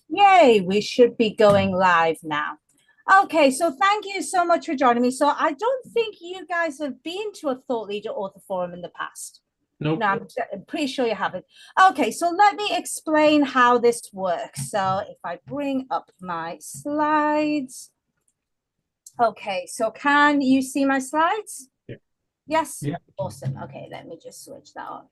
Yay, we should be going live now. Okay, so thank you so much for joining me. So I don't think you guys have been to a Thought Leader Author Forum in the past. No, Nope. I'm pretty sure you haven't. Okay, so let me explain how this works. So if I bring up my slides. Okay, so can you see my slides? Yeah. Yes? Yeah. Awesome. Okay, let me just switch that on.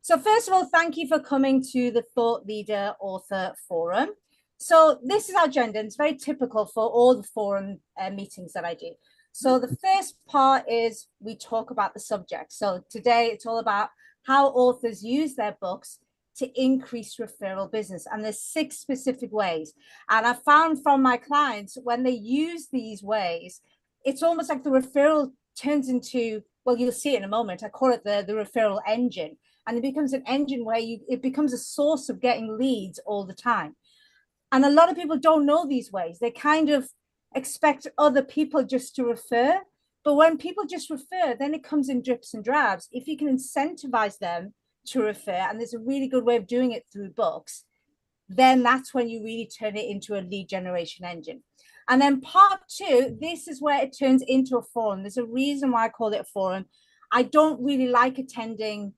So first of all, thank you for coming to the Thought Leader Author Forum. So this is our agenda, and it's very typical for all the forum meetings that I do. So the first part is we talk about the subject. So today it's all about how authors use their books to increase referral business. And there's 6 specific ways. And I found from my clients, when they use these ways, it's almost like the referral turns into, well, you'll see it in a moment. I call it the referral engine. And it becomes an engine where it becomes a source of getting leads all the time. And a lot of people don't know these ways. They kind of expect other people just to refer. But when people just refer, then it comes in drips and drabs. If you can incentivize them to refer, and there's a really good way of doing it through books, then that's when you really turn it into a lead generation engine. And then part 2, this is where it turns into a forum. There's a reason why I call it a forum. I don't really like attending,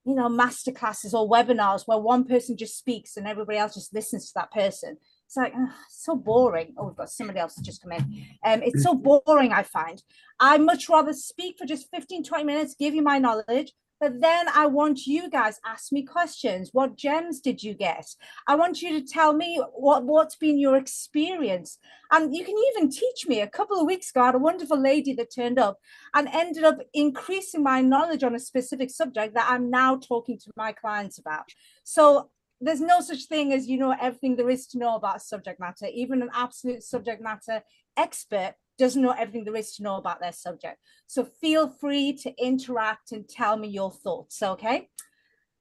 master classes or webinars where one person just speaks and everybody else just listens to that person. It's like, so boring. Oh, we've got somebody else just come in. It's so boring, I find. I much rather speak for just 15, 20 minutes, give you my knowledge, but then I want you guys ask me questions. What gems did you get? I want you to tell me what's been your experience. And you can even teach me. A couple of weeks ago, I had a wonderful lady that turned up and ended up increasing my knowledge on a specific subject that I'm now talking to my clients about. So there's no such thing as everything there is to know about a subject matter. Even an absolute subject matter expert doesn't know everything there is to know about their subject. So feel free to interact and tell me your thoughts. Okay.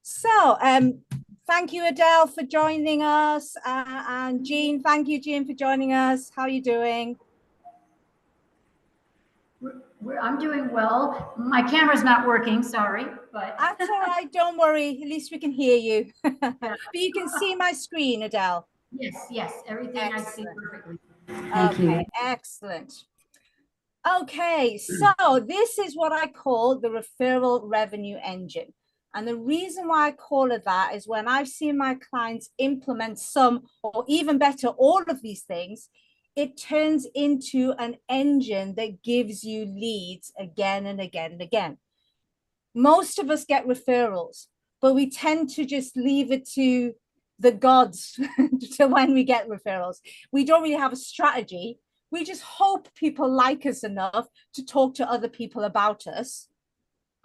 So thank you, Adele, for joining us. And Jean, thank you, Jean, for joining us. How are you doing? I'm doing well. My camera's not working, sorry, but That's all right. Don't worry. At least we can hear you. yeah. But you can see my screen, Adele. Yes, everything I see Excellent. perfectly. Thank you. Okay, excellent. Okay, so this is what I call the referral revenue engine. And the reason why I call it that is when I've seen my clients implement some, or even better, all of these things, it turns into an engine that gives you leads again and again and again. Most of us get referrals, but we tend to just leave it to the gods to when we get referrals. We don't really have a strategy. We just hope people like us enough to talk to other people about us.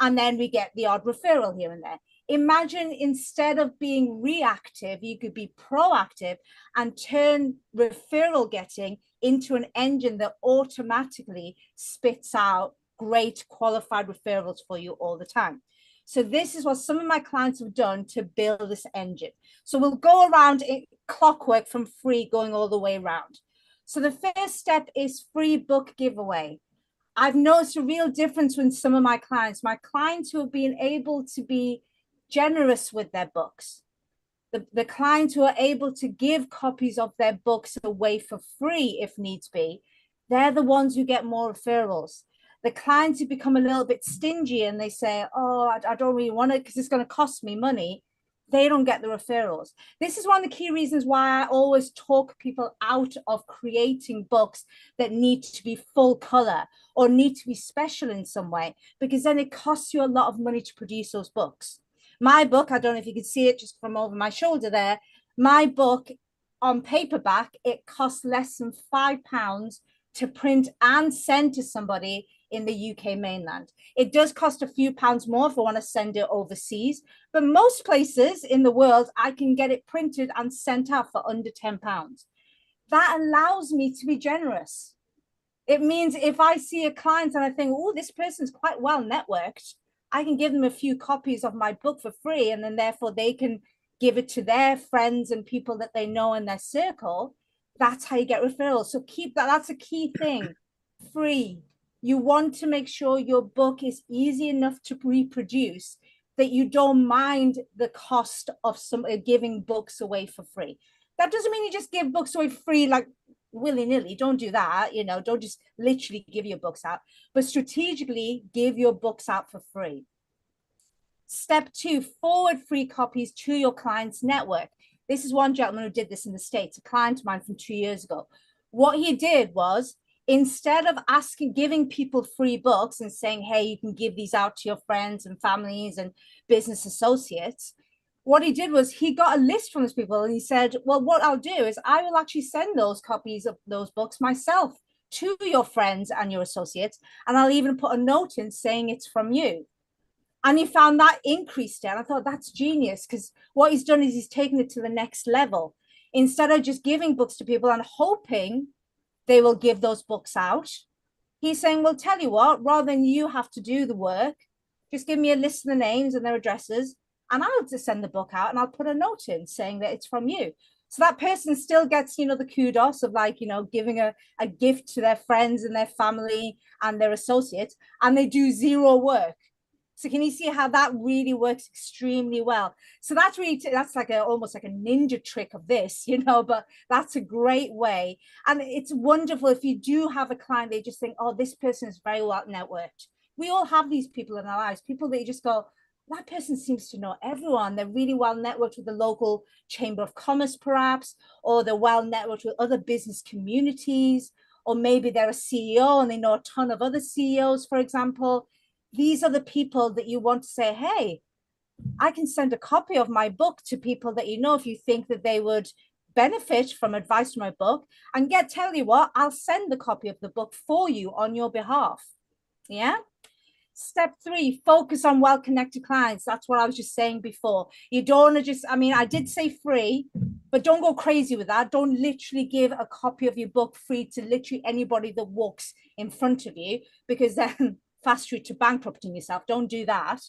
And then we get the odd referral here and there. Imagine instead of being reactive, you could be proactive and turn referral getting into an engine that automatically spits out great qualified referrals for you all the time. So this is what some of my clients have done to build this engine. So we'll go around in clockwork from free going all the way around. So the first step is free book giveaway. I've noticed a real difference with some of my clients who have been able to be generous with their books, the clients who are able to give copies of their books away for free if needs be, they're the ones who get more referrals. The clients who become a little bit stingy and they say, oh, I don't really want it because it's going to cost me money, they don't get the referrals. This is one of the key reasons why I always talk people out of creating books that need to be full color or need to be special in some way, because then it costs you a lot of money to produce those books. My book, I don't know if you can see it just from over my shoulder there, my book on paperback, it costs less than £5 to print and send to somebody in the UK mainland. It does cost a few pounds more if I want to send it overseas, but most places in the world, I can get it printed and sent out for under £10. That allows me to be generous. It means if I see a client and I think, oh, this person's quite well networked, I can give them a few copies of my book for free, and then therefore they can give it to their friends and people that they know in their circle. That's how you get referrals. So keep that. That's a key thing. Free. You want to make sure your book is easy enough to reproduce that you don't mind the cost of some giving books away for free. That doesn't mean you just give books away free, like willy-nilly. Don't do that. Don't just literally give your books out, but strategically give your books out for free. Step 2, forward free copies to your client's network. This is one gentleman who did this in the States, a client of mine from 2 years ago. What he did was, instead of giving people free books and saying, hey, you can give these out to your friends and families and business associates, what he did was he got a list from those people and he said, well, what I'll do is I will actually send those copies of those books myself to your friends and your associates. And I'll even put a note in saying it's from you. And he found that increased it. And I thought, that's genius, because what he's done is he's taken it to the next level. Instead of just giving books to people and hoping they will give those books out, he's saying, well, tell you what, rather than you have to do the work, just give me a list of the names and their addresses, and I'll just send the book out and I'll put a note in saying that it's from you. So that person still gets, the kudos of giving a gift to their friends and their family and their associates, and they do zero work. So can you see how that really works extremely well? So that's like almost like a ninja trick of this, but that's a great way. And it's wonderful if you do have a client, they just think, oh, this person is very well networked. We all have these people in our lives, people that you just go, that person seems to know everyone. They're really well networked with the local chamber of commerce, perhaps, or they're well networked with other business communities, or maybe they're a CEO and they know a ton of other CEOs, for example. These are the people that you want to say, hey, I can send a copy of my book to people that if you think that they would benefit from advice from my book, and tell you what, I'll send the copy of the book for you on your behalf. Yeah. Step 3, focus on well-connected clients. That's what I was just saying before. You don't want to I did say free, but don't go crazy with that. Don't literally give a copy of your book free to literally anybody that walks in front of you, because then fast route to bankrupting yourself. Don't do that.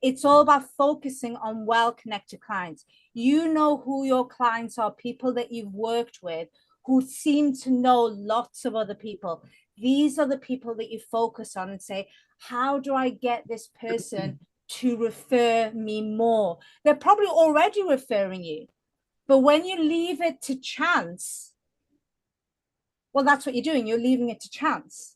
It's all about focusing on well-connected clients. You know who your clients are, people that you've worked with who seem to know lots of other people. These are the people that you focus on and say, how do I get this person to refer me more? They're probably already referring you, but when you leave it to chance, well, that's what you're doing. You're leaving it to chance.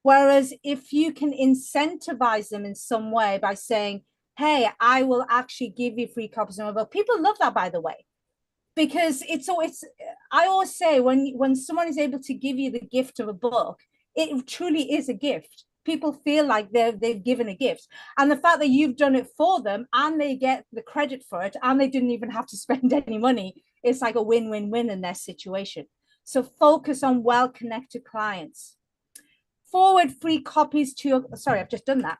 Whereas if you can incentivize them in some way by saying, hey, I will actually give you free copies of my book. People love that, by the way, because I always say when someone is able to give you the gift of a book, it truly is a gift. People feel like they've given a gift. And the fact that you've done it for them and they get the credit for it and they didn't even have to spend any money, it's like a win-win-win in their situation. So focus on well-connected clients. Forward free copies to your, sorry, I've just done that.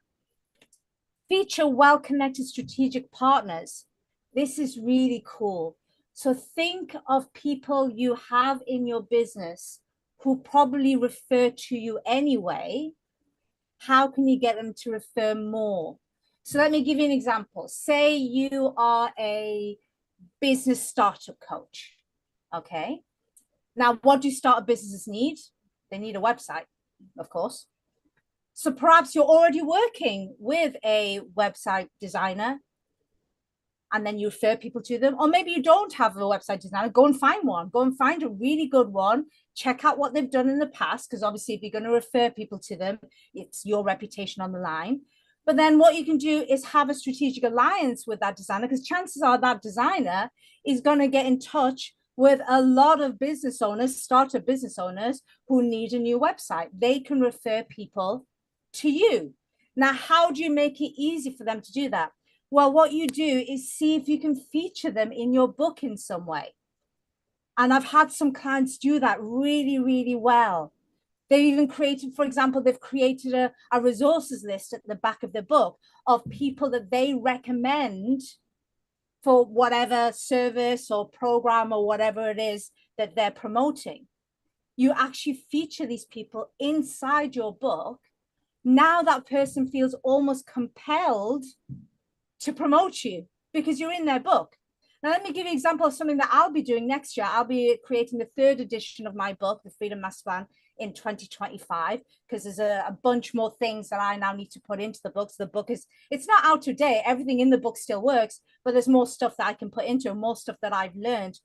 Feature well-connected strategic partners. This is really cool. So think of people you have in your business who probably refer to you anyway. How can you get them to refer more? So let me give you an example. Say you are a business startup coach. Okay. Now, what do startup businesses need? They need a website, of course. So perhaps you're already working with a website designer and then you refer people to them. Or maybe you don't have a website designer. Go and find one. Go and find a really good one. Check out what they've done in the past, because obviously if you're going to refer people to them, it's your reputation on the line. But then what you can do is have a strategic alliance with that designer, because chances are that designer is going to get in touch with a lot of business owners, startup business owners who need a new website. They can refer people to you. Now, how do you make it easy for them to do that? Well, what you do is see if you can feature them in your book in some way. And I've had some clients do that really, really well. They've even created, for example, they've created a resources list at the back of the book of people that they recommend for whatever service or program or whatever it is that they're promoting. You actually feature these people inside your book. Now that person feels almost compelled to promote you because you're in their book. Now, let me give you an example of something that I'll be doing next year. I'll be creating the 3rd edition of my book, The Freedom Master Plan, in 2025, because there's a bunch more things that I now need to put into the book. So the book it's not out of date. Everything in the book still works, but there's more stuff that I can put into it, more stuff that I've learned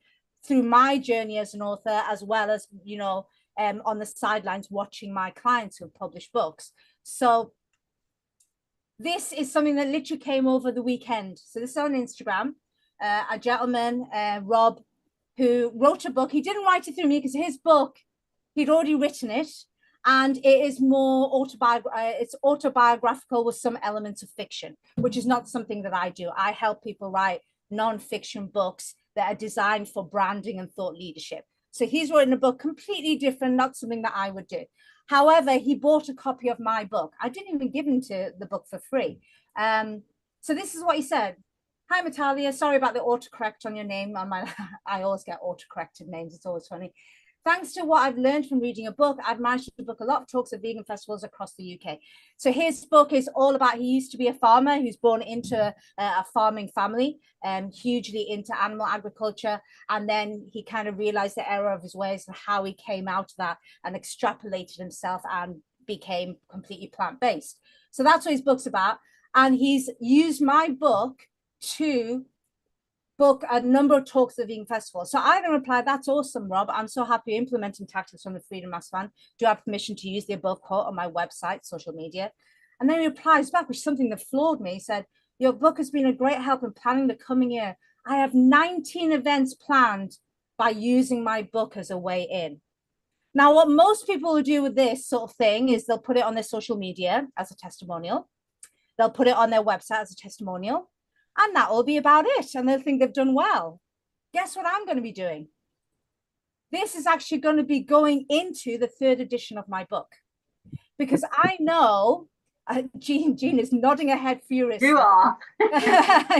through my journey as an author, as well as, on the sidelines watching my clients who publish books. So this is something that literally came over the weekend. So this is on Instagram. A gentleman, Rob, who wrote a book. He didn't write it through me because his book, he'd already written it. And it is more autobiographical with some elements of fiction, which is not something that I do. I help people write non-fiction books that are designed for branding and thought leadership. So he's written a book completely different, not something that I would do. However, he bought a copy of my book. I didn't even give him the book for free. So this is what he said. Hi, Natalia. Sorry about the autocorrect on your name. I always get autocorrected names. It's always funny. Thanks to what I've learned from reading a book, I've managed to book a lot of talks at vegan festivals across the UK. So his book is all about, he used to be a farmer who's born into a farming family, hugely into animal agriculture. And then he kind of realized the error of his ways and how he came out of that and extrapolated himself and became completely plant-based. So that's what his book's about. And he's used my book to book a number of talks at the vegan festival. So I then replied, that's awesome, Rob. I'm so happy you're implementing tactics from the Freedom Mass Fan. Do you have permission to use the above quote on my website, social media? And then he replies back, which is something that floored me. He said, your book has been a great help in planning the coming year. I have 19 events planned by using my book as a way in. Now, what most people will do with this sort of thing is they'll put it on their social media as a testimonial. They'll put it on their website as a testimonial. And that will be about it. And they'll think they've done well. Guess what I'm going to be doing? This is actually going to be going into the 3rd edition of my book. Because I know, Jean is nodding her head furiously. You are.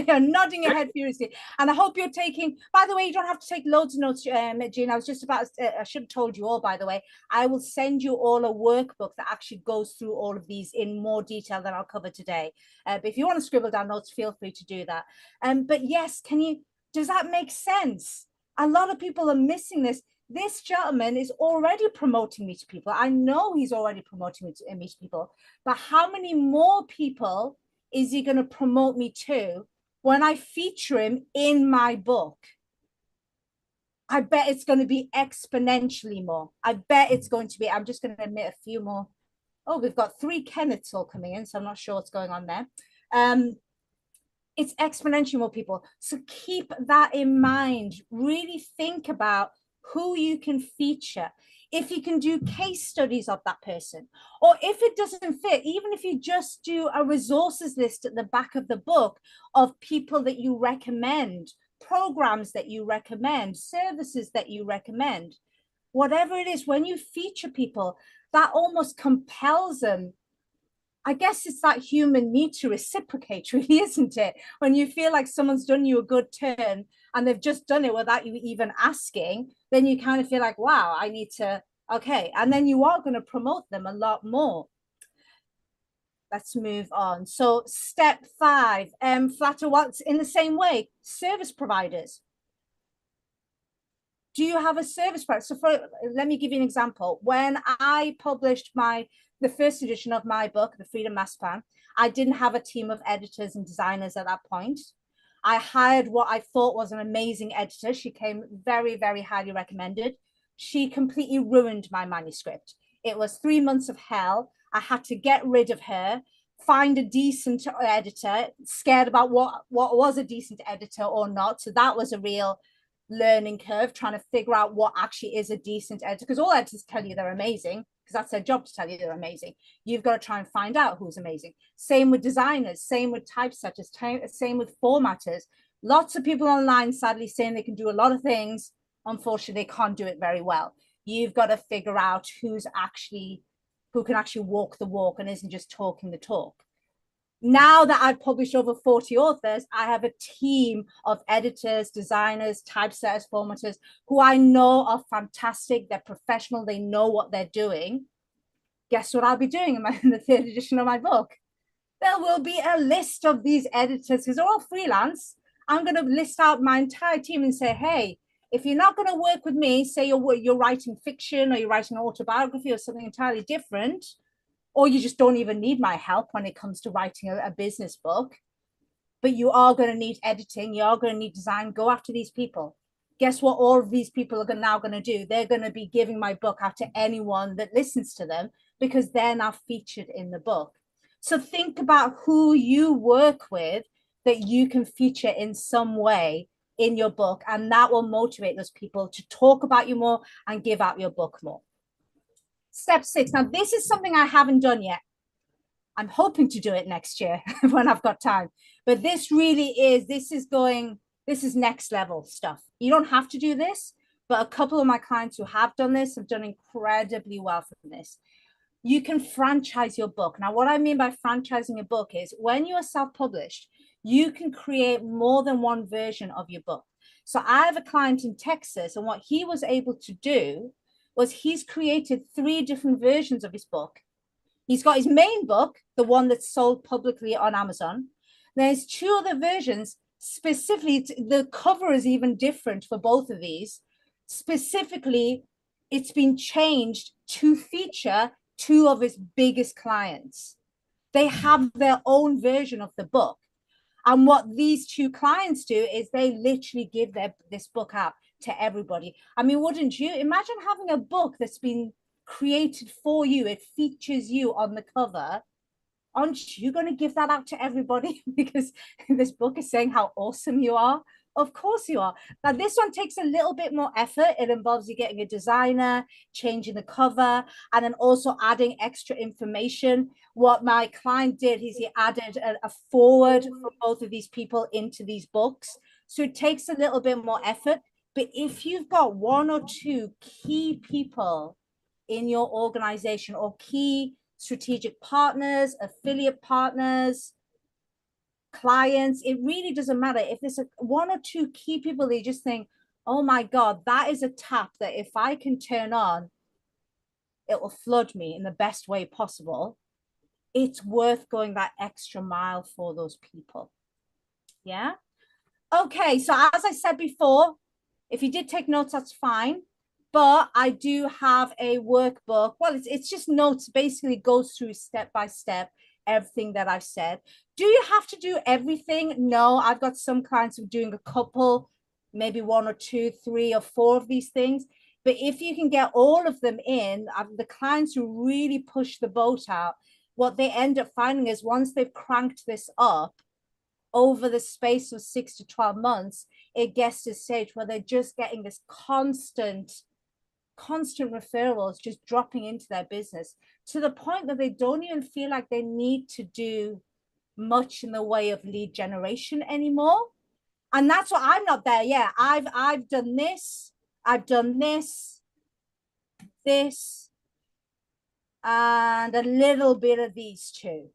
You're nodding your head furiously. And I hope you're taking, by the way, you don't have to take loads of notes, Jean. I was just about, I should have told you all, by the way. I will send you all a workbook that actually goes through all of these in more detail than I'll cover today. But if you want to scribble down notes, feel free to do that. But yes, does that make sense? A lot of people are missing this. This gentleman is already promoting me to people. I know he's already promoting me to people, but how many more people is he going to promote me to when I feature him in my book? I bet it's going to be exponentially more. I bet it's going to be, I'm just going to admit a few more. Oh, we've got 3 Kenneths all coming in, so I'm not sure what's going on there. It's exponentially more people. So keep that in mind. Really think about who you can feature. If you can do case studies of that person, or if it doesn't fit, even if you just do a resources list at the back of the book of people that you recommend, programs that you recommend, services that you recommend, whatever it is, when you feature people, that almost compels them. I guess it's that human need to reciprocate, really, isn't it? When you feel like someone's done you a good turn and they've just done it without you even asking, then you kind of feel like, wow, I need to, okay. And then you are going to promote them a lot more. Let's move on. So step 5, flatter what's in the same way, service providers. Do you have a service provider? So let me give you an example. When I published the 1st edition of my book, The Freedom Mass Fan, I didn't have a team of editors and designers at that point. I hired what I thought was an amazing editor. She came very, very highly recommended. She completely ruined my manuscript. It was 3 months of hell. I had to get rid of her, find a decent editor, scared about what was a decent editor or not. So that was a real learning curve, trying to figure out what actually is a decent editor, because all editors tell you they're amazing, because that's their job to tell you they're amazing. You've got to try and find out who's amazing. Same with designers, same with typesetters, same with formatters. Lots of people online sadly saying they can do a lot of things. Unfortunately, they can't do it very well. You've got to figure out who can actually walk the walk and isn't just talking the talk. Now that I've published over 40 authors, I have a team of editors, designers, typesetters, formatters who I know are fantastic. They're professional. They know what they're doing. Guess what I'll be doing in the 3rd edition of my book? There will be a list of these editors, because they're all freelance. I'm going to list out my entire team and say, hey, if you're not going to work with me, say you're writing fiction or you're writing an autobiography or something entirely different, or you just don't even need my help when it comes to writing a business book, but you are going to need editing, you are going to need design, go after these people. guess what all of these people are now going to do? They're going to be giving my book out to anyone that listens to them because they're now featured in the book. So think about who you work with that you can feature in some way in your book, and that will motivate those people to talk about you more and give out your book more. Step 6. Now, this is something I haven't done yet. I'm hoping to do it next year when I've got time. But this really is, this is next level stuff. You don't have to do this, but a couple of my clients who have done this have done incredibly well from this. You can franchise your book. Now, what I mean by franchising a book is when you are self-published, you can create more than one version of your book. So I have a client in Texas, and what he was able to do was he's created 3 different versions of his book. He's got his main book, the one that's sold publicly on Amazon. There's 2 other versions. Specifically, the cover is even different for both of these. Specifically, it's been changed to feature 2 of his biggest clients. They have their own version of the book. And what these 2 clients do is they literally give this book out to everybody. I mean, wouldn't you? Imagine having a book that's been created for you. It features you on the cover. Aren't you going to give that out to everybody because this book is saying how awesome you are? Of course you are. Now, this one takes a little bit more effort. It involves you getting a designer, changing the cover, and then also adding extra information. What my client did is he added a forward for both of these people into these books. So it takes a little bit more effort. But if you've got 1 or 2 key people in your organization or key strategic partners, affiliate partners, clients, it really doesn't matter. If there's 1 or 2 key people that you just think, oh my God, that is a tap that if I can turn on, it will flood me in the best way possible. It's worth going that extra mile for those people. Yeah. Okay. So as I said before, if you did take notes, that's fine. But I do have a workbook. Well, it's just notes, basically goes through step by step everything that I've said. Do you have to do everything? No, I've got some clients who are doing a couple, maybe 1 or 2, 3 or 4 of these things. But if you can get all of them in, the clients who really push the boat out, what they end up finding is once they've cranked this up over the space of 6 to 12 months, it gets to a stage where they're just getting this constant referrals just dropping into their business to the point that they don't even feel like they need to do much in the way of lead generation anymore. And that's what I'm not there yet. I've done this, this, and a little bit of these 2.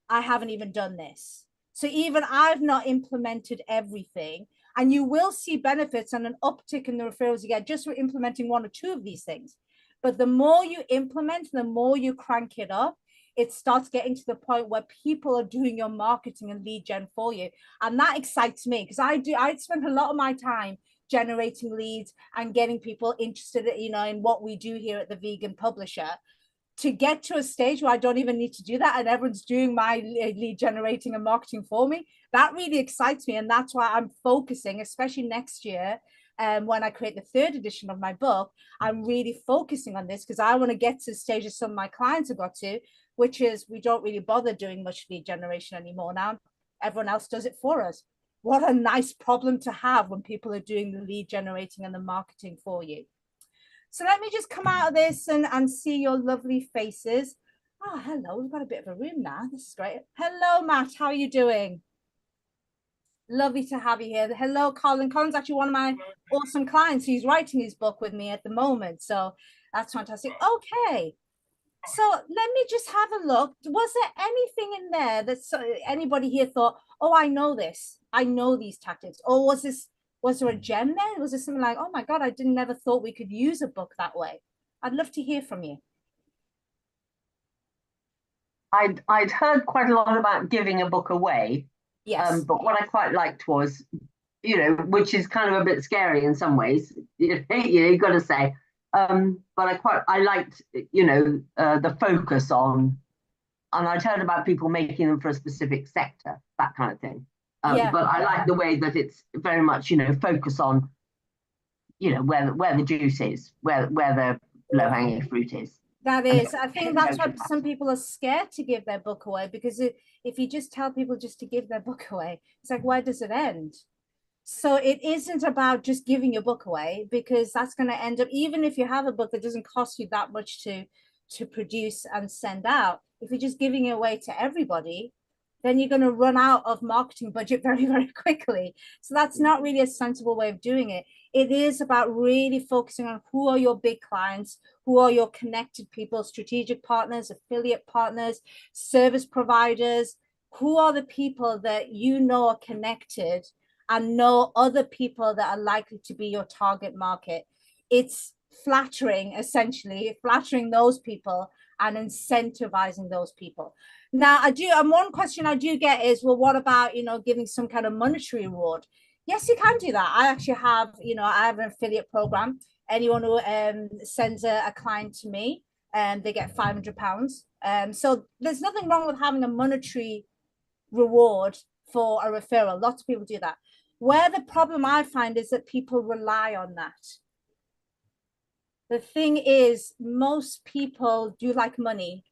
I haven't even done this. So even I've not implemented everything. And you will see benefits and an uptick in the referrals you get just for implementing 1 or 2 of these things. But the more you implement, the more you crank it up, it starts getting to the point where people are doing your marketing and lead gen for you. And that excites me because I spend a lot of my time generating leads and getting people interested, in what we do here at the Vegan Publisher. To get to a stage where I don't even need to do that and everyone's doing my lead generating and marketing for me, that really excites me. And that's why I'm focusing, especially next year, when I create the 3rd edition of my book, I'm really focusing on this because I want to get to the stage that some of my clients have got to, which is we don't really bother doing much lead generation anymore now. Everyone else does it for us. What a nice problem to have when people are doing the lead generating and the marketing for you. So let me just come out of this and see your lovely faces. Oh, hello. We've got a bit of a room now. This is great. Hello, Matt. How are you doing? Lovely to have you here. Hello, Colin. Colin's actually one of my awesome clients. He's writing his book with me at the moment. So that's fantastic. Okay. So let me just have a look. Was there anything in there that anybody here thought, oh, I know this. I know these tactics. Or was there a gem there? Was there something like, oh my God, I never thought we could use a book that way? I'd love to hear from you. I'd heard quite a lot about giving a book away. Yes. But what I quite liked was, which is kind of a bit scary in some ways, you've got to say. But I liked, the focus on, and I'd heard about people making them for a specific sector, that kind of thing. Yeah. But I like the way that it's very much, focus on where the juice is, where the low-hanging fruit is. That is, I think that's why some people are scared to give their book away, because if you just tell people just to give their book away, it's like, where does it end? So it isn't about just giving your book away, because that's going to end up, even if you have a book that doesn't cost you that much to produce and send out, if you're just giving it away to everybody, then you're going to run out of marketing budget very, very quickly. So that's not really a sensible way of doing it. It is about really focusing on who are your big clients, who are your connected people, strategic partners, affiliate partners, service providers, who are the people that you know are connected and know other people that are likely to be your target market. It's flattering, essentially, flattering those people and incentivizing those people. Now, one question I do get is, well, what about, giving some kind of monetary reward? Yes, you can do that. I actually have, I have an affiliate program. Anyone who sends a client to me, they get £500. So there's nothing wrong with having a monetary reward for a referral. Lots of people do that. Where the problem I find is that people rely on that. The thing is, most people do like money,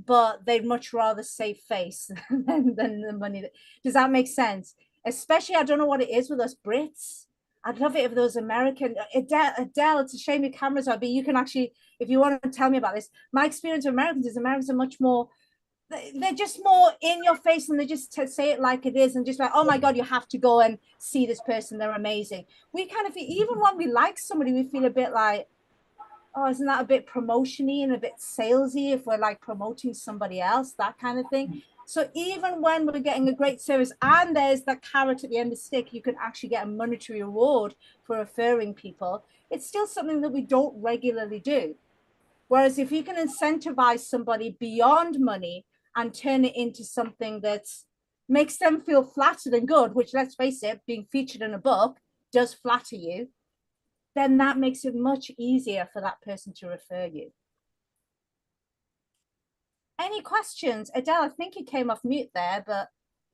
but they'd much rather save face than the money. Does that make sense? Especially, I don't know what it is with us Brits. I'd love it if those American, Adele, it's a shame your camera's on, but you can actually, if you want to tell me about this, my experience of Americans is Americans are much more, they're just more in your face, and they just say it like it is, and just like, oh my God, you have to go and see this person, they're amazing. We kind of feel, even when we like somebody, we feel a bit like, oh, isn't that a bit promotion-y and a bit salesy if we're like promoting somebody else, that kind of thing. So even when we're getting a great service and there's that carrot at the end of the stick, you can actually get a monetary reward for referring people, it's still something that we don't regularly do. Whereas if you can incentivize somebody beyond money and turn it into something that makes them feel flattered and good, which, let's face it, being featured in a book does flatter you, then that makes it much easier for that person to refer you. Any questions? Adele, I think you came off mute there, but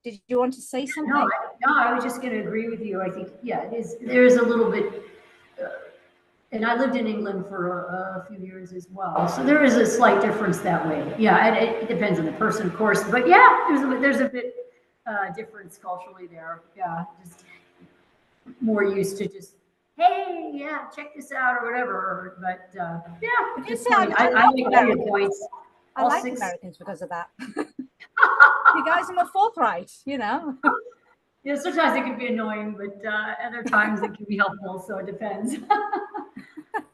did you want to say something? No, I was just going to agree with you. I think, yeah, it is. There's a little bit, and I lived in England for a few years as well. So there is a slight difference that way. Yeah, it depends on the person, of course. But yeah, there's a bit difference culturally there. Yeah, just more used to just, hey, yeah, check this out or whatever. But yeah, I like all your points. I like Americans because of that. You guys are more forthright, Yeah, sometimes it can be annoying, but other times it can be helpful. So it depends.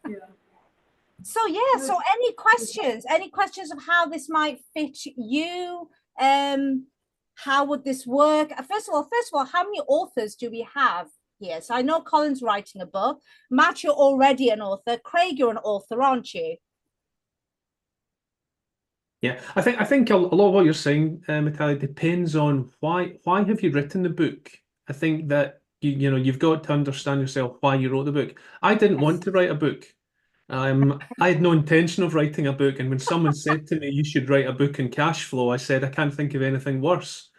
Yeah. So any questions? Any questions of how this might fit you? How would this work? First of all, how many authors do we have here? So I know Colin's writing a book. Matt, you're already an author. Craig, you're an author, aren't you? Yeah, I think a lot of what you're saying, Natalia, depends on why have you written the book. I think that you've got to understand yourself why you wrote the book. I didn't want to write a book. I had no intention of writing a book, and when someone said to me you should write a book in cash flow, I said I can't think of anything worse.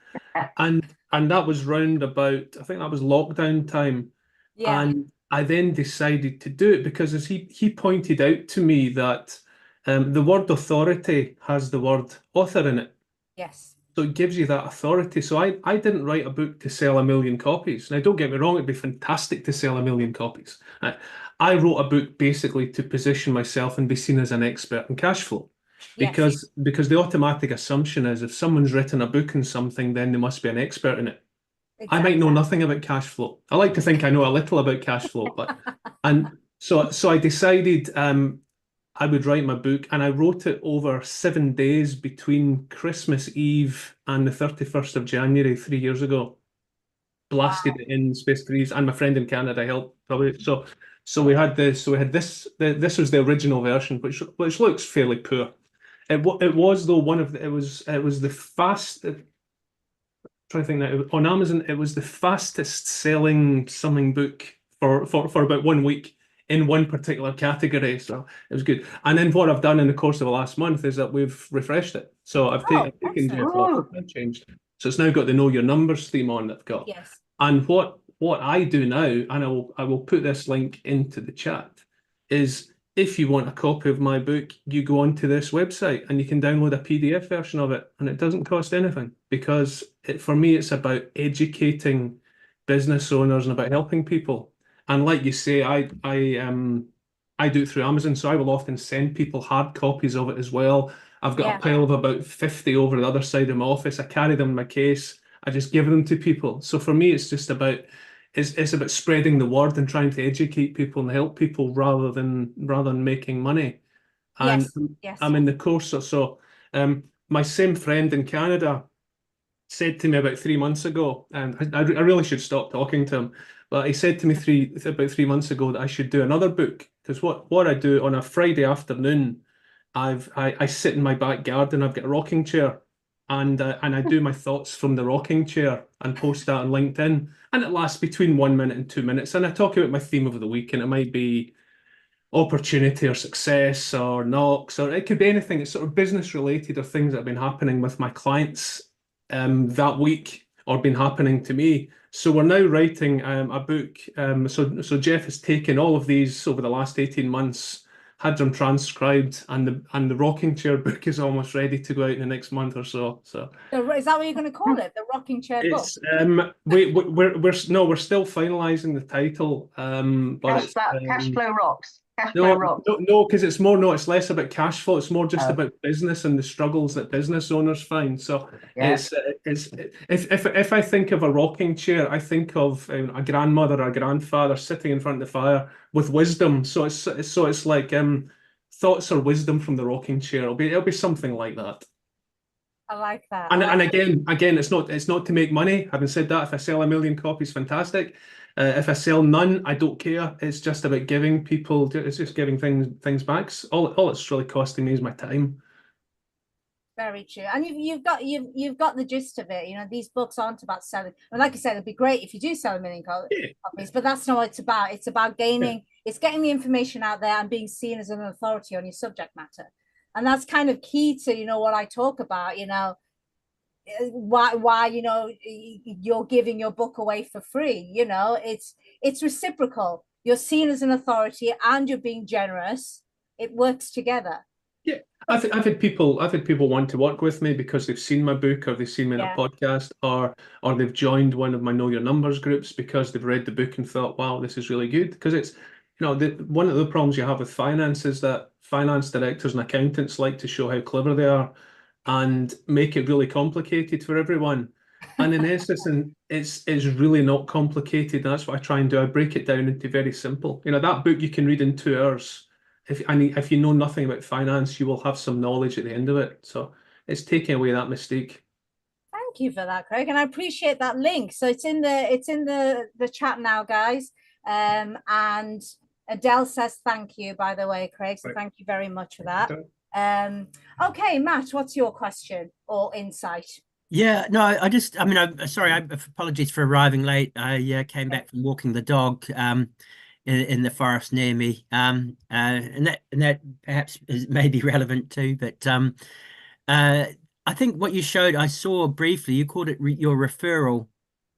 And that was round about, I think that was lockdown time. Yeah. And I then decided to do it because, as he pointed out to me, that the word authority has the word author in it. Yes. So it gives you that authority. So I didn't write a book to sell 1 million copies. Now, don't get me wrong, it'd be fantastic to sell 1 million copies. I wrote a book basically to position myself and be seen as an expert in cash flow. Because the automatic assumption is if someone's written a book on something, then they must be an expert in it. Exactly. I might know nothing about cash flow. I like to think I know a little about cash flow, but so I decided I would write my book, and I wrote it over 7 days between Christmas Eve and the 31st of January 3 years ago. Blasted it in space 3 years, and my friend in Canada helped probably. So we had this. So we had this. This was the original version, which looks fairly poor. It was though one of the, it was the fast. Trying to think now on Amazon, it was the fastest selling something book for about 1 week in one particular category, so it was good. And then what I've done in the course of the last month is that we've refreshed it. So I've taken lots of changed. So it's now got the Know Your Numbers theme on that I've got. Yes. And what what I do now, and I will put this link into the chat, is if you want a copy of my book, you go onto this website and you can download a PDF version of it, and it doesn't cost anything, because for me, it's about educating business owners and about helping people. And like you say, I do it through Amazon, so I will often send people hard copies of it as well. I've got a pile of about 50 over the other side of my office. I carry them in my case. I just give them to people. So for me, it's just about it's about spreading the word and trying to educate people and help people rather than making money. And Yes. I'm in the course. My same friend in Canada said to me about 3 months ago, and I really should stop talking to him, but he said to me about 3 months ago that I should do another book, because what I do on a Friday afternoon, I sit in my back garden. I've got a rocking chair, and I do my thoughts from the rocking chair and post that on LinkedIn, and it lasts between 1 minute and 2 minutes, and I talk about my theme of the week, and it might be opportunity or success or knocks, or it could be anything. It's sort of business related or things that have been happening with my clients that week or been happening to me. So we're now writing a book. So Jeff has taken all of these over the last 18 months, had them transcribed, and the rocking chair book is almost ready to go out in the next month or so. So is that what you're going to call it? The rocking chair book? it's we're still finalizing the title. But Cash flow rocks. No, because it's less about cash flow. It's more just about business and the struggles that business owners find. So it's if I think of a rocking chair, I think of a grandmother or a grandfather sitting in front of the fire with wisdom. So it's like thoughts or wisdom from the rocking chair. It'll be something like that. I like that. And again, it's not to make money. Having said that, if I sell 1 million copies, fantastic. If I sell none, I don't care. It's just about giving people. It's just giving things back. All it's really costing me is my time. Very true, and you've got the gist of it. You know, these books aren't about selling. And like I said, it'd be great if you do sell 1 million copies, but that's not what it's about. It's about gaining. It's getting the information out there and being seen as an authority on your subject matter, and that's kind of key to what I talk about. Why you're giving your book away for free. It's reciprocal. You're seen as an authority and you're being generous. It works together. Yeah, I've had people want to work with me because they've seen my book, or they've seen me in a podcast, or they've joined one of my Know Your Numbers groups because they've read the book and thought, wow, this is really good. Because it's one of the problems you have with finance is that finance directors and accountants like to show how clever they are and make it really complicated for everyone. And in essence, it's really not complicated. That's what I try and do. I break it down into very simple. That book you can read in 2 hours. If you know nothing about finance, you will have some knowledge at the end of it. So it's taking away that mistake. Thank you for that, Craig, and I appreciate that link. So it's in the chat now, guys. And Adele says thank you, by the way, Craig. So thank you very much for that. Okay, Matt, what's your question or insight? Yeah, no, I'm sorry, apologies for arriving late. I came back from walking the dog in the forest near me, and that perhaps may be relevant too. But I think what you showed, I saw briefly, you called it your referral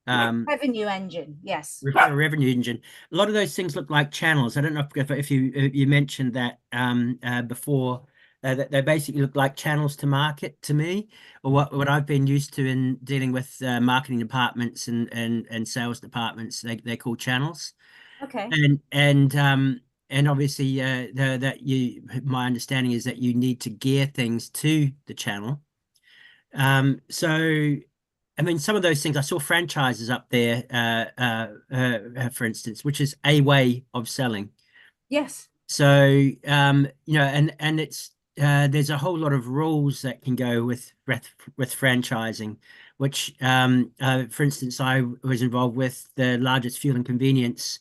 revenue engine. Yes, referral revenue engine. A lot of those things look like channels. I don't know if you mentioned that before. That they basically look like channels to market to me, or what I've been used to in dealing with marketing departments and sales departments. They're called channels. Okay. And obviously my understanding is that you need to gear things to the channel. So I mean, some of those things, I saw franchises up there, for instance, which is a way of selling. Yes. So and it's there's a whole lot of rules that can go with franchising, which for instance, I was involved with the largest fuel and convenience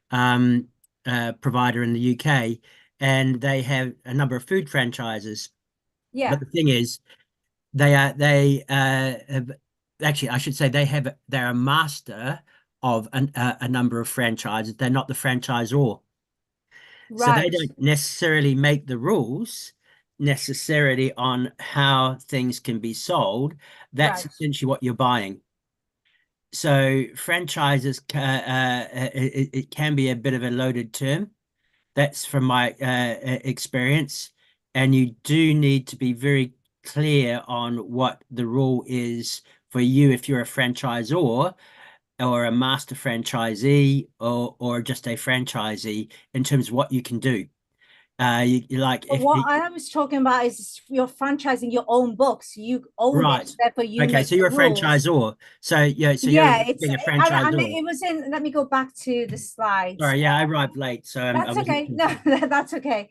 provider in the UK, and they have a number of food franchises. Yeah. But the thing is, actually, I should say they're a master of a number of franchises. They're not the franchisor. Right. So they don't necessarily make the rules necessarily on how things can be sold. That's essentially what you're buying. So franchises, it can be a bit of a loaded term. That's from my experience. And you do need to be very clear on what the rule is for you if you're a franchisor or a master franchisee or just a franchisee in terms of what you can do. You like But if what I was talking about is you're franchising your own books. You own right. it, therefore you Okay, make so the you're a rules. franchisor. So yeah, so you're Yeah, it's being a and franchisor. it was in. Let me go back to the slides. Sorry, yeah, I arrived late, so I That's wasn't. okay. No, that's okay.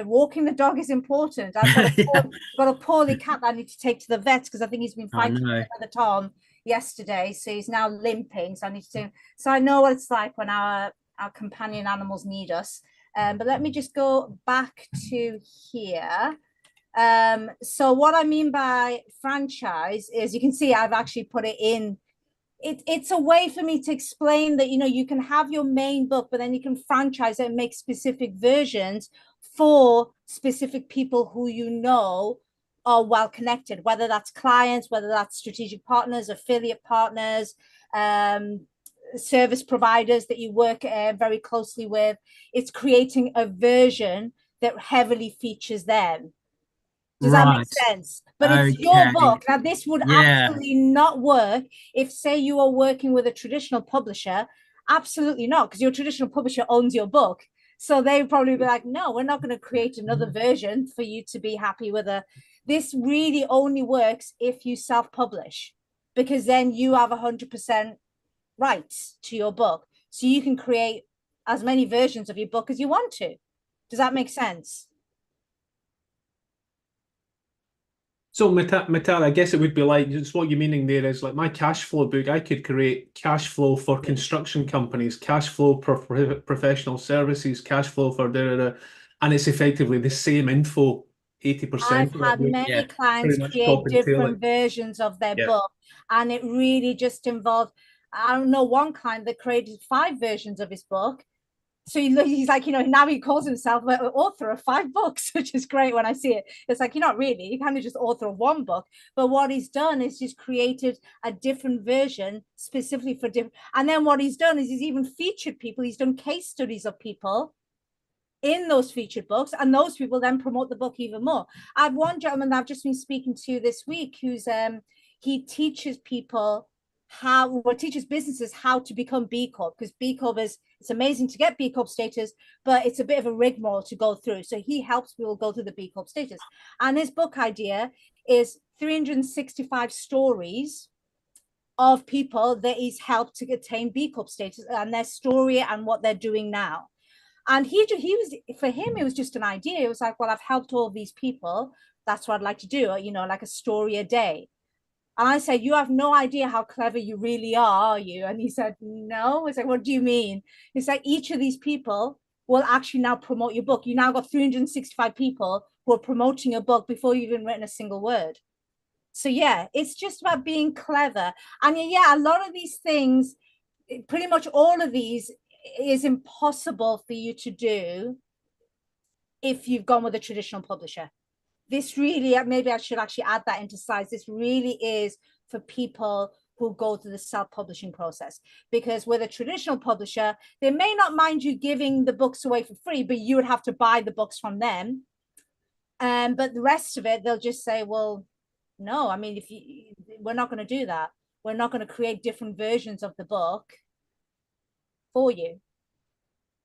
Walking the dog is important. I've got Yeah. got a poorly cat that I need to take to the vet because I think he's been I fighting know. with another Tom yesterday, so he's now limping. So I need to. So I know what it's like when our companion animals need us. But let me just go back to here. So what I mean by franchise is you can see I've actually put it in. It's a way for me to explain that you can have your main book, but then you can franchise it and make specific versions for specific people who are well connected, whether that's clients, whether that's strategic partners, affiliate partners, service providers that you work very closely with. It's creating a version that heavily features them. Does that make Right. sense? But it's your Okay. book. Now, this would Yeah. absolutely not work if, say, you are working with a traditional publisher. Absolutely not, because your traditional publisher owns your book. So they would probably be like, no, we're not going to create another version for you to be happy with. This really only works if you self-publish, because then you have 100% rights to your book. So you can create as many versions of your book as you want to. Does that make sense? So Metal, I guess it would be like, just what you're meaning there is like my cash flow book, I could create cash flow for construction companies, cash flow for professional services, cash flow for and it's effectively the same info, 80% I've of had it, many Yeah. clients pretty much top create and tail it. different versions of their Yeah. book, and it really just involved. I don't know one client that created 5 versions of his book. So he's like, now he calls himself an author of 5 books, which is great when I see it. It's like, you're not really, you kind of just author of 1 book. But what he's done is just created a different version specifically for different. And then what he's done is he's even featured people. He's done case studies of people in those featured books, and those people then promote the book even more. I have one gentleman that I've just been speaking to this week who's he teaches people teaches businesses how to become B Corp, because B Corp it's amazing to get B Corp status, but it's a bit of a rigmarole to go through. So he helps people go through the B Corp status. And his book idea is 365 stories of people that he's helped to attain B Corp status and their story and what they're doing now. And he was, for him, it was just an idea. It was like, well, I've helped all these people. That's what I'd like to do, like a story a day. And I said, you have no idea how clever you really are you? And he said, no. I said, what do you mean? It's like each of these people will actually now promote your book. You now got 365 people who are promoting your book before you've even written a single word. So yeah, it's just about being clever. And yeah, a lot of these things, pretty much all of these, is impossible for you to do if you've gone with a traditional publisher. This really, maybe I should actually add that into slides. This really is for people who go through the self-publishing process, because with a traditional publisher, they may not mind you giving the books away for free, but you would have to buy the books from them. But the rest of it, they'll just say, well, no, I mean, we're not going to do that. We're not going to create different versions of the book for you.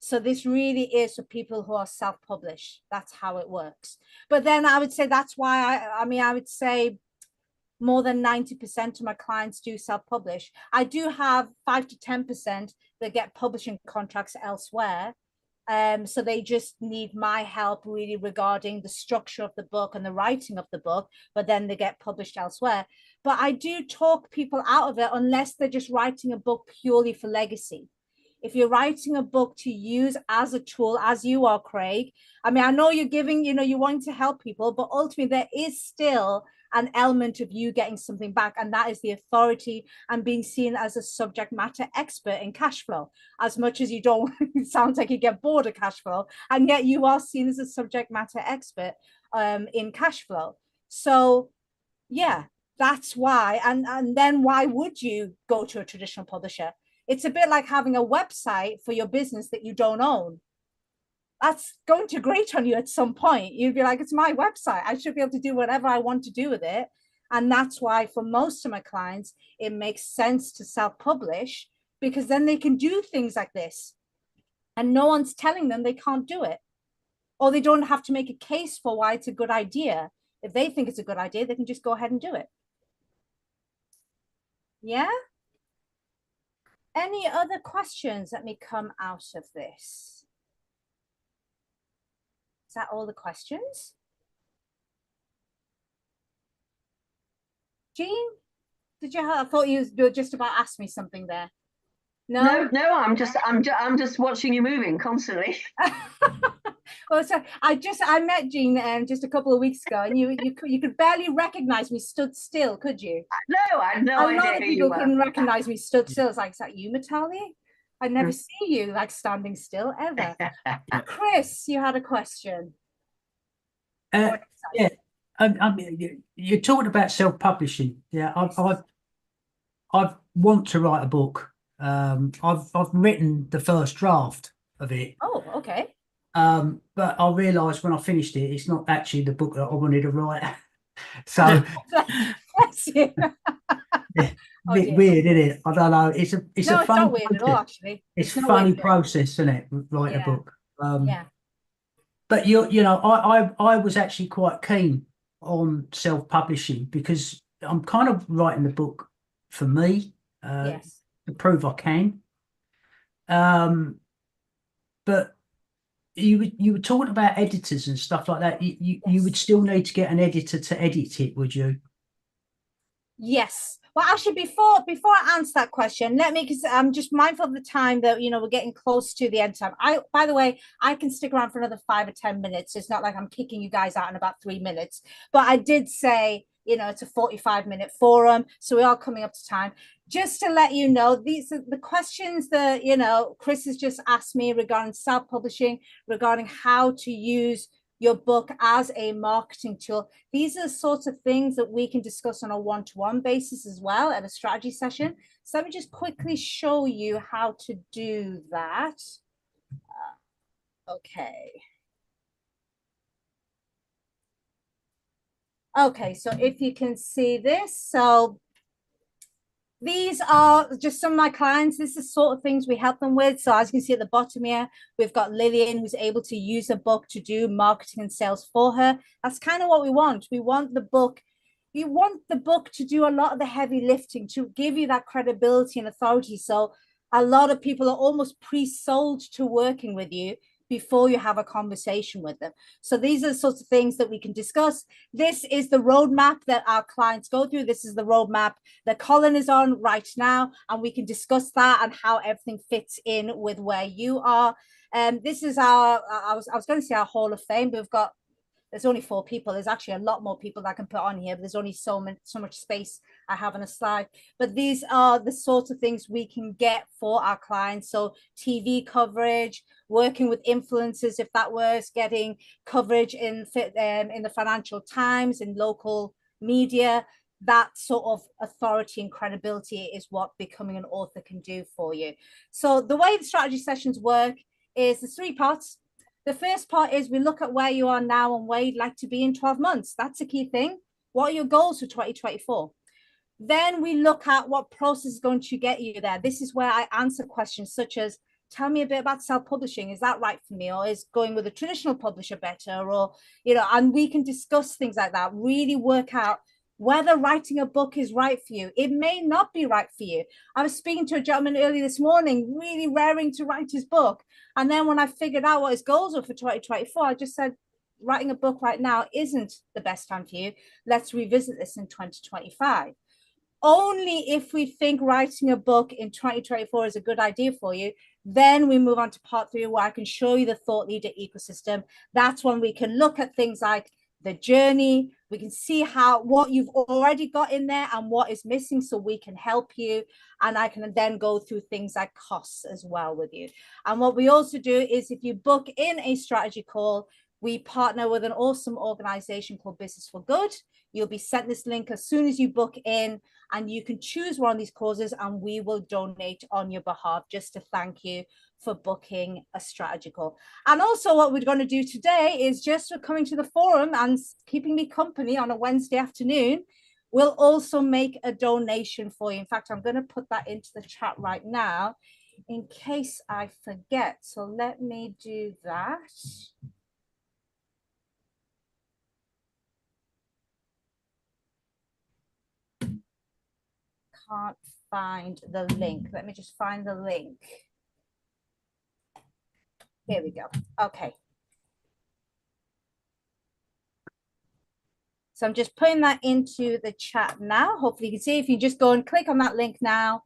So this really is for people who are self-published. That's how it works. But then I would say that's why I would say more than 90% of my clients do self-publish. I do have 5 to 10% that get publishing contracts elsewhere. So they just need my help really regarding the structure of the book and the writing of the book, but then they get published elsewhere. But I do talk people out of it unless they're just writing a book purely for legacy. If you're writing a book to use as a tool, as you are, Craig, I mean, I know you're giving, you want to help people, but ultimately there is still an element of you getting something back, and that is the authority and being seen as a subject matter expert in cash flow. As much as you don't, it sounds like you get bored of cash flow, and yet you are seen as a subject matter expert in cash flow. So yeah, That's why. And then why would you go to a traditional publisher? It's a bit like having a website for your business that you don't own. That's going to grate on you at some point. You'd be like, it's my website. I should be able to do whatever I want to do with it. And that's why for most of my clients, it makes sense to self-publish, because then they can do things like this and no one's telling them they can't do it. Or they don't have to make a case for why it's a good idea. If they think it's a good idea, they can just go ahead and do it. Yeah? Any other questions that may come out of this? Is that all the questions? Jean, did you have, I thought you were just about to ask me something there. No, I'm just watching you moving constantly. Well, so I met Jean just a couple of weeks ago, and you could barely recognize me stood still, could you? No, I had no idea. A lot of people couldn't recognize me stood still. It's like, is that you, Natalia? I never see you like standing still ever. Chris, you had a question. Yeah, I mean, you're talking about self-publishing. Yeah, I want to write a book. I've written the first draft of it. Oh, okay. But I realised when I finished it, it's not actually the book that I wanted to write. So bless you. Yeah, a bit weird, isn't it? I don't know. It's a no, fun it's not weird at all, actually. It's a funny process, isn't it? Writing a book. Yeah. But you know, I was actually quite keen on self-publishing because I'm kind of writing the book for me, yes, to prove I can. But you were talking about editors and stuff like that. You would still need to get an editor to edit it, would you? Yes. Well, actually, before I answer that question, let me, because I'm just mindful of the time that, you know, we're getting close to the end time. By the way, I can stick around for another 5 or 10 minutes. It's not like I'm kicking you guys out in about 3 minutes. But I did say, you know, it's a 45-minute forum, so we are coming up to time. Just to let you know, these are the questions that, you know, Chris has just asked me regarding self-publishing, regarding how to use your book as a marketing tool. These are the sorts of things that we can discuss on a one-to-one basis as well at a strategy session. So let me just quickly show you how to do that. Okay. Okay, so if you can see this, so these are just some of my clients. This is sort of things we help them with. So as you can see at the bottom here, we've got Lillian, who's able to use a book to do marketing and sales for her. That's kind of what we want. We want the book. You want the book to do a lot of the heavy lifting, to give you that credibility and authority. So a lot of people are almost pre-sold to working with you before you have a conversation with them. So these are the sorts of things that we can discuss. This is the roadmap that our clients go through. This is the roadmap that Colin is on right now, and we can discuss that and how everything fits in with where you are. This is our, I was going to say our Hall of Fame, but we've got, there's only 4 people. There's actually a lot more people that I can put on here, but there's only so much space I have on a slide. But these are the sorts of things we can get for our clients. So TV coverage, working with influencers, if that works, getting coverage in the Financial Times, in local media. That sort of authority and credibility is what becoming an author can do for you. So the way the strategy sessions work is there's 3 parts. The first part is we look at where you are now and where you'd like to be in 12 months. That's a key thing. What are your goals for 2024? Then we look at what process is going to get you there. This is where I answer questions such as, tell me a bit about self-publishing. Is that right for me? Or is going with a traditional publisher better? Or, you know, and we can discuss things like that, really work out whether writing a book is right for you. It may not be right for you. I was speaking to a gentleman early this morning, really raring to write his book. And then when I figured out what his goals were for 2024, I just said, writing a book right now isn't the best time for you. Let's revisit this in 2025. Only if we think writing a book in 2024 is a good idea for you, then we move on to part 3, where I can show you the thought leader ecosystem. That's when we can look at things like the journey. We can see what you've already got in there and what is missing, so we can help you. And I can then go through things like costs as well with you. And what we also do is, if you book in a strategy call, We partner with an awesome organization called Business for Good. You'll be sent this link as soon as you book in, and you can choose one of these causes and we will donate on your behalf just to thank you for booking a strategy call. And also what we're going to do today is, just for coming to the forum and keeping me company on a Wednesday afternoon, we'll also make a donation for you. In fact, I'm going to put that into the chat right now in case I forget. So let me do that. Can't find the link. Let me just find the link. Here we go. Okay. So I'm just putting that into the chat now. Hopefully you can see. If you just go and click on that link now,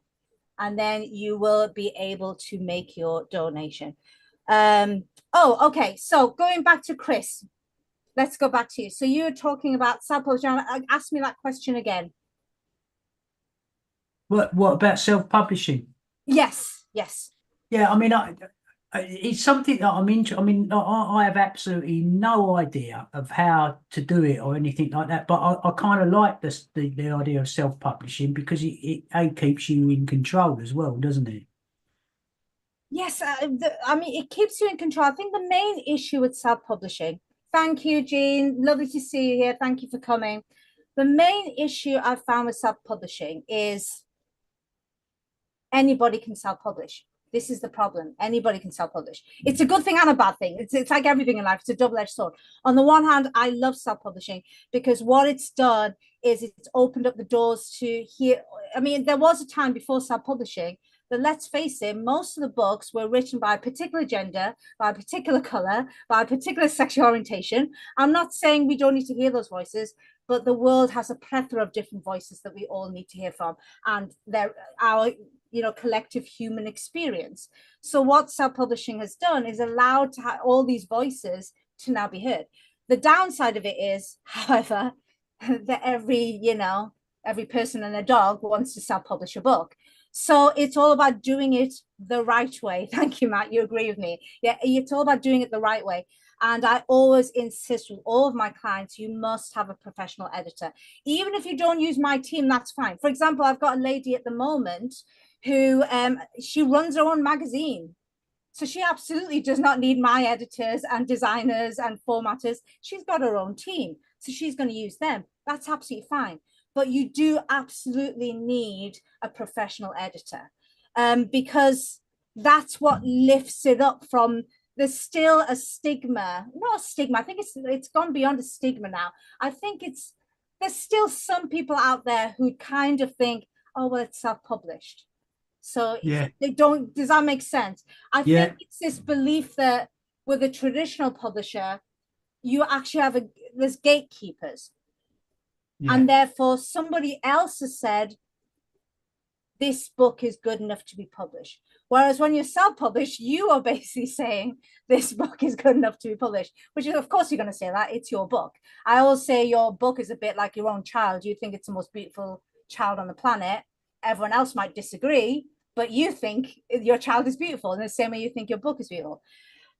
and then you will be able to make your donation. Oh, okay. So going back to Chris, let's go back to you. So you were talking about self-publishing. Ask me that question again. What about self-publishing? Yes, yes. Yeah, I mean, it's something that I'm into. I mean, I have absolutely no idea of how to do it or anything like that. But I kind of like the idea of self-publishing because it keeps you in control as well, doesn't it? Yes, I mean, it keeps you in control. I think the main issue with self-publishing. Thank you, Jean. Lovely to see you here. Thank you for coming. The main issue I've found with self-publishing is anybody can self-publish. This is the problem. Anybody can self-publish. It's a good thing and a bad thing. It's like everything in life. It's a double-edged sword. On the one hand, I love self-publishing because what it's done is it's opened up the doors to hear. I mean, there was a time before self-publishing that, let's face it, most of the books were written by a particular gender, by a particular color, by a particular sexual orientation. I'm not saying we don't need to hear those voices, but the world has a plethora of different voices that we all need to hear from, and they're our collective human experience. So what self-publishing has done is allowed to all these voices to now be heard. The downside of it is, however, that every person and a dog wants to self-publish a book. So it's all about doing it the right way. Thank you, Matt. You agree with me? Yeah, it's all about doing it the right way. And I always insist with all of my clients, you must have a professional editor. Even if you don't use my team, that's fine. For example, I've got a lady at the moment who she runs her own magazine. So she absolutely does not need my editors and designers and formatters. She's got her own team. So she's going to use them. That's absolutely fine. But you do absolutely need a professional editor because that's what lifts it up from. There's still a stigma, not a stigma. I think it's gone beyond a stigma now. I think there's still some people out there who kind of think, oh, well, it's self-published. So yeah, they don't. Does that make sense? I yeah. think it's this belief that with a traditional publisher, you actually have there's gatekeepers. Yeah. And therefore somebody else has said, this book is good enough to be published. Whereas when you're self-published, you are basically saying this book is good enough to be published, which is, of course, you're going to say that. It's your book. I always say your book is a bit like your own child. You think it's the most beautiful child on the planet. Everyone else might disagree, but you think your child is beautiful in the same way you think your book is beautiful.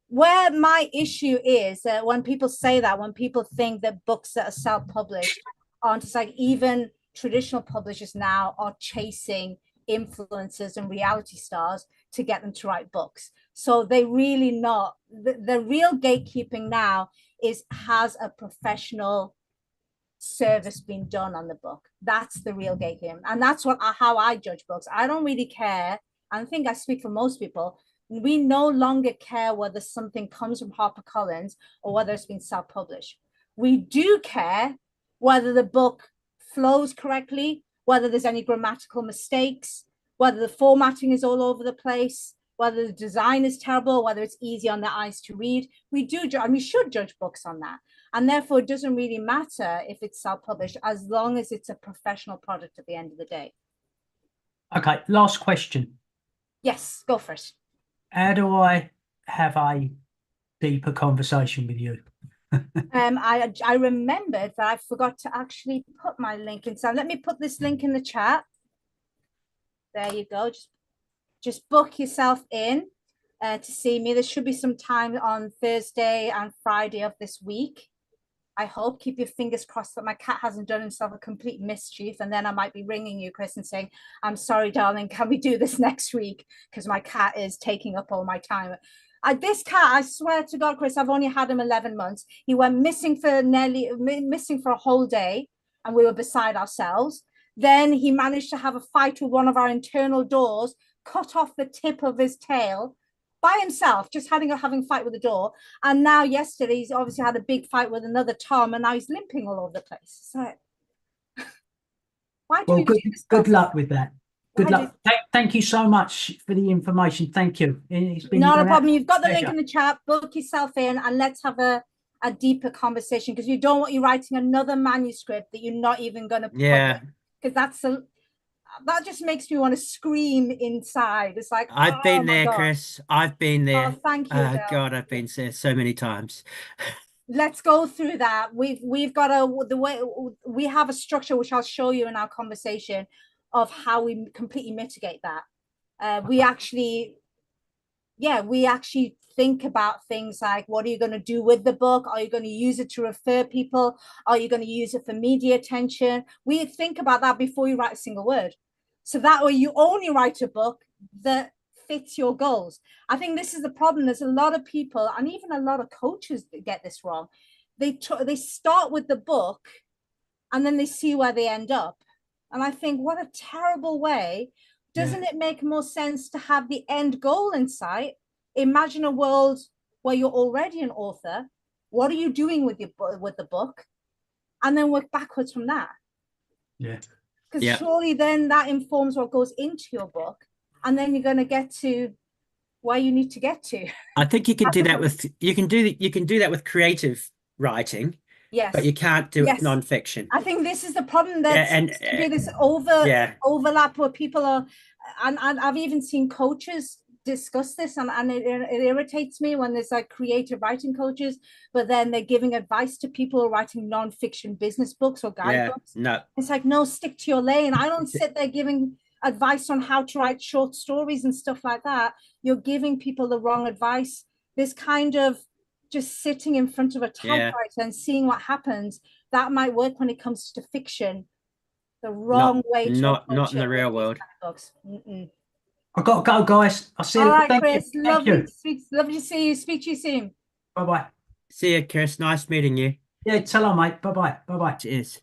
Where my issue is that when people say that, when people think that books that are self-published aren't, it's like even traditional publishers now are chasing influencers and reality stars to get them to write books. So they really not, the real gatekeeping now is, has a professional service been done on the book? That's the real gatekeeping. And that's how I judge books. I don't really care. I think I speak for most people. We no longer care whether something comes from HarperCollins or whether it's been self-published. We do care whether the book flows correctly, whether there's any grammatical mistakes, whether the formatting is all over the place, whether the design is terrible, whether it's easy on the eyes to read. We do, and we should judge books on that. And therefore, it doesn't really matter if it's self-published as long as it's a professional product at the end of the day. Okay, last question. Yes, go for it. How do I have a deeper conversation with you? I remembered that I forgot to actually put my link in. So let me put this link in the chat. There you go. Just book yourself in. to see me. There should be some time on Thursday and Friday of this week. I hope. Keep your fingers crossed that my cat hasn't done himself a complete mischief, and then I might be ringing you, Chris, and saying, I'm sorry, darling, can we do this next week? Because my cat is taking up all my time. This cat, I swear to God, Chris, I've only had him 11 months. He went missing for a whole day, and we were beside ourselves. Then he managed to have a fight with one of our internal doors, cut off the tip of his tail by himself, just having a fight with the door. And now yesterday, he's obviously had a big fight with another Tom, and now he's limping all over the place. So why do we do this? Good luck with that. Good luck. Thank you so much for the information. Thank you. It's been not a problem. You've got the pleasure. link in the chat. Book yourself in, and let's have a deeper conversation, because you don't want you writing another manuscript that you're not even going to publish, because that just makes me want to scream inside. It's like, I've been there, God. Chris. I've been there. Oh, thank you. God, I've been there so many times. Let's go through that. We've got we have a structure which I'll show you in our conversation of how we completely mitigate that. We actually think about things like, what are you going to do with the book? Are you going to use it to refer people? Are you going to use it for media attention? We think about that before you write a single word. So that way you only write a book that fits your goals. I think this is the problem. There's a lot of people, and even a lot of coaches, that get this wrong. They start with the book and then they see where they end up. And I think, what a terrible way. Doesn't it make more sense to have the end goal in sight? Imagine a world where you're already an author. What are you doing with the book? And then work backwards from that. Yeah. Because surely then that informs what goes into your book, and then you're going to get to where you need to get to. I think you can do that with you can do that with creative writing. Yes. But you can't do it nonfiction. I think this is the problem, that seems to be this overlap where people are, and I've even seen coaches discuss this, and it irritates me when there's like creative writing coaches, but then they're giving advice to people who are writing nonfiction business books or guidebooks. No, it's like, no, stick to your lane. I don't sit there giving advice on how to write short stories and stuff like that. You're giving people the wrong advice. This kind of just sitting in front of a typewriter and seeing what happens, that might work when it comes to fiction. The wrong way to not in the real world. I've got to go, guys. I'll see you. All right, Thank Chris. you. Lovely to see you. Speak to you soon. Bye-bye. See you, Chris. Nice meeting you. Yeah, tell her, mate. Bye-bye. Bye-bye. Cheers.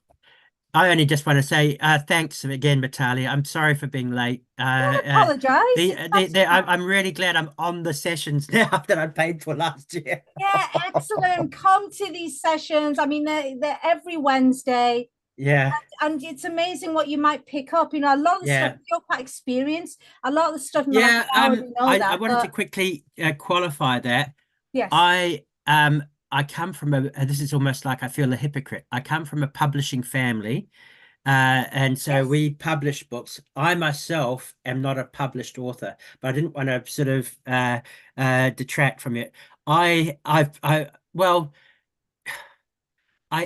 I only just want to say thanks again, Natalia. I'm sorry for being late. Don't apologize. I'm really glad I'm on the sessions now that I paid for last year. Yeah, excellent. Come to these sessions. I mean, they're every Wednesday. Yeah. And it's amazing what you might pick up. You know, a lot of the stuff, you're quite experienced. A lot of the stuff. I wanted to quickly qualify that. Yes. I come from this is almost like I feel a hypocrite. I come from a publishing family, and so we publish books. I myself am not a published author, but I didn't want to sort of detract from it. I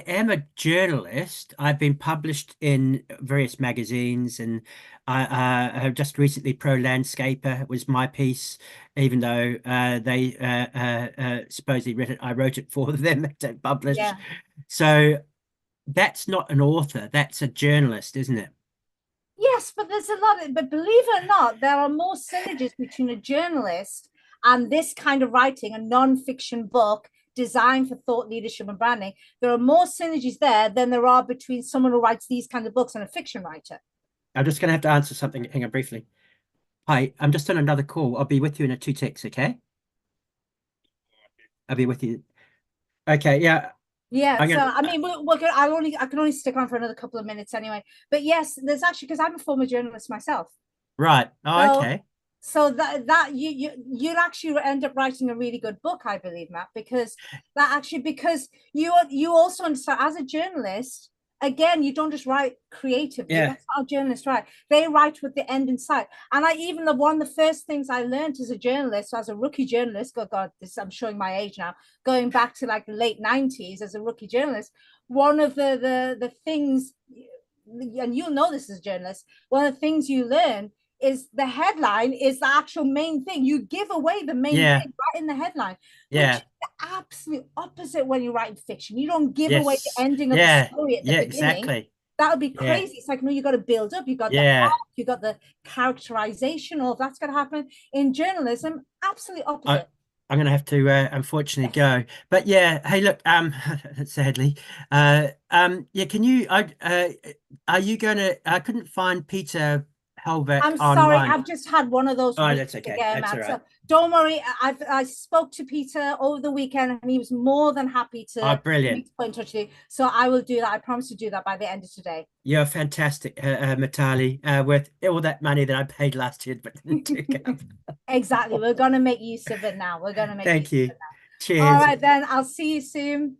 am a journalist. I've been published in various magazines, and I have just recently Pro Landscaper was my piece, even though they supposedly I wrote it for them to publish. Yeah. So that's not an author, that's a journalist, isn't it? Yes, but there's a lot but believe it or not, there are more synergies between a journalist and this kind of writing, a non-fiction book designed for thought leadership and branding. There are more synergies there than there are between someone who writes these kinds of books and a fiction writer. I'm just going to have to answer something. Hang on briefly. Hi, I'm just on another call. I'll be with you in 2 ticks, okay? I'll be with you. Okay, yeah. Yeah, I mean, I can only stick on for another couple of minutes anyway. But yes, there's actually, because I'm a former journalist myself. Right. Oh, okay. So that you'd actually end up writing a really good book, I believe, Matt, because you also understand, as a journalist, again, you don't just write creatively. Yeah. That's how journalists write. They write with the end in sight. And one of the first things I learned as a journalist, as a rookie journalist, I'm showing my age now, going back to like the late 90s as a rookie journalist, one of the things, and you'll know this as a journalist, one of the things you learn is the headline is the actual main thing. You give away the main Yeah. thing right in the headline, Yeah. which is the absolute opposite when you write fiction. You don't give away Yes. the ending of Yeah. the story at the Yeah, beginning. exactly. That would be Yeah. crazy. It's like, no, you got to build up. You got the Yeah. arc, you got the characterization. All of that's going to happen in journalism. Absolutely opposite. I'm going to have to unfortunately go. But yeah, hey, look, sadly, yeah, can you, are you going to, I couldn't find Peter Helbeck I'm sorry, online. I've just had one of those Oh, weeks that's okay. again, That's man. all So right. don't worry. I spoke to Peter over the weekend, and he was more than happy Oh, to brilliant. put in touch with you. So I will do that. I promise to do that by the end of today. You're fantastic, Matali, worth all that money that I paid last year, but didn't take up. Exactly. We're gonna make use of it now. We're gonna make Thank use you. of it now. All Cheers. right, then. I'll see you soon. Bye.